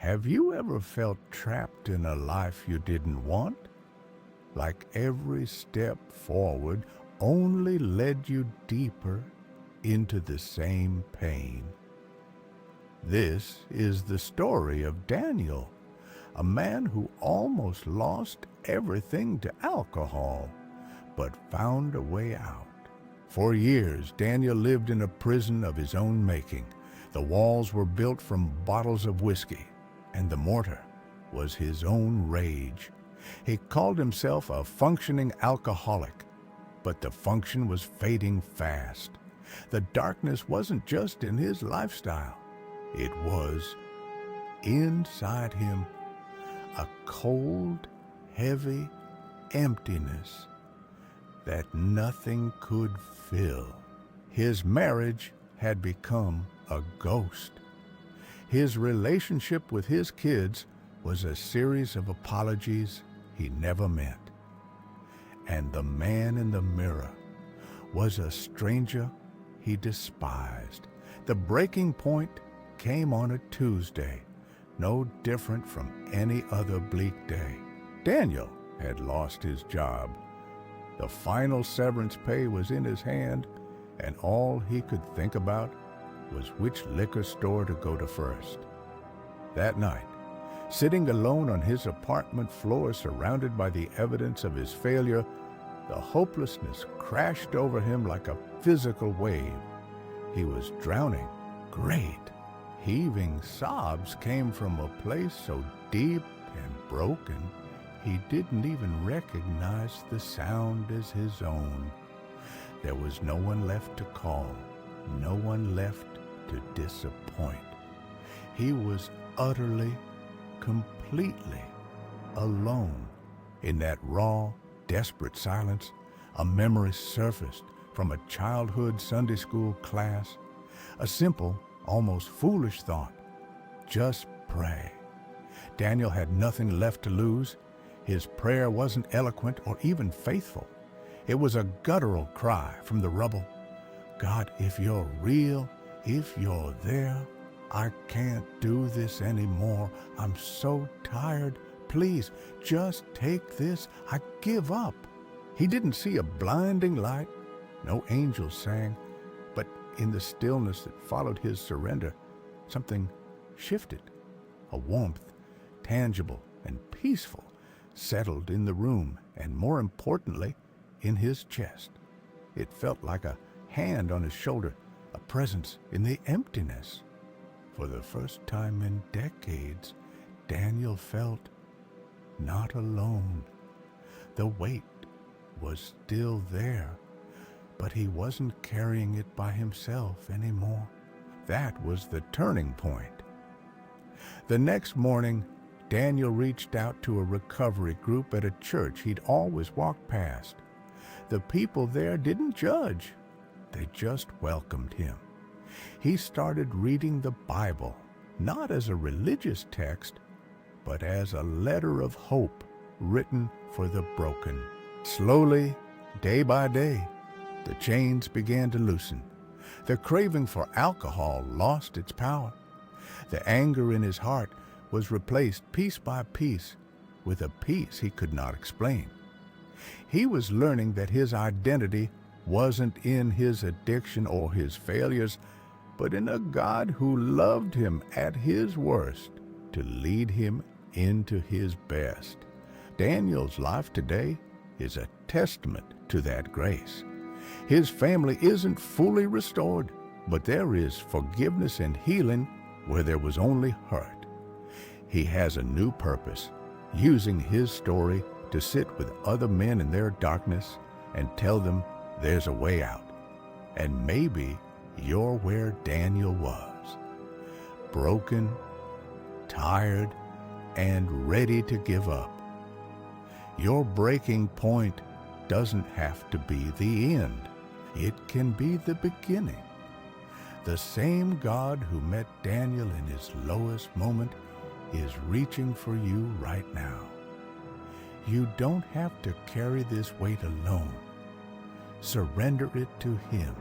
Have you ever felt trapped in a life you didn't want? Like every step forward only led you deeper into the same pain. This is the story of Daniel, a man who almost lost everything to alcohol, but found a way out. For years, Daniel lived in a prison of his own making. The walls were built from bottles of whiskey, and the mortar was his own rage. He called himself a functioning alcoholic, but the function was fading fast. The darkness wasn't just in his lifestyle, it was inside him, a cold, heavy emptiness that nothing could fill. His marriage had become a ghost. His relationship with his kids was a series of apologies he never meant. And the man in the mirror was a stranger he despised. The breaking point came on a Tuesday, no different from any other bleak day. Daniel had lost his job. The final severance pay was in his hand, and all he could think about was which liquor store to go to first. That night, sitting alone on his apartment floor surrounded by the evidence of his failure, the hopelessness crashed over him like a physical wave. He was drowning. Great. Heaving sobs came from a place so deep and broken he didn't even recognize the sound as his own. There was no one left to call, no one left to disappoint. He was utterly, completely alone. In that raw, desperate silence, a memory surfaced from a childhood Sunday school class. A simple, almost foolish thought: just pray. Daniel had nothing left to lose. His prayer wasn't eloquent or even faithful. It was a guttural cry from the rubble. God, if you're real, if you're there, I can't do this anymore. I'm so tired. Please, just take this. I give up. He didn't see a blinding light. No angels sang. But in the stillness that followed his surrender, something shifted. A warmth, tangible and peaceful, settled in the room, and more importantly, in his chest. It felt like a hand on his shoulder, a presence in the emptiness. For the first time in decades, Daniel felt not alone. The weight was still there, but he wasn't carrying it by himself anymore. That was the turning point. The next morning, Daniel reached out to a recovery group at a church he'd always walked past. The people there didn't judge. They just welcomed him. He started reading the Bible, not as a religious text, but as a letter of hope written for the broken. Slowly, day by day, the chains began to loosen. The craving for alcohol lost its power. The anger in his heart was replaced piece by piece with a peace he could not explain. He was learning that his identity wasn't in his addiction or his failures, but in a God who loved him at his worst to lead him into his best. Daniel's life today is a testament to that grace. His family isn't fully restored, but there is forgiveness and healing where there was only hurt. He has a new purpose, using his story to sit with other men in their darkness and tell them there's a way out. And maybe you're where Daniel was, broken, tired, and ready to give up. Your breaking point doesn't have to be the end. It can be the beginning. The same God who met Daniel in his lowest moment is reaching for you right now. You don't have to carry this weight alone. Surrender it to Him.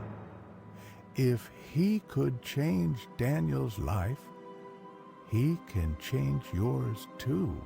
If He could change Daniel's life, He can change yours too.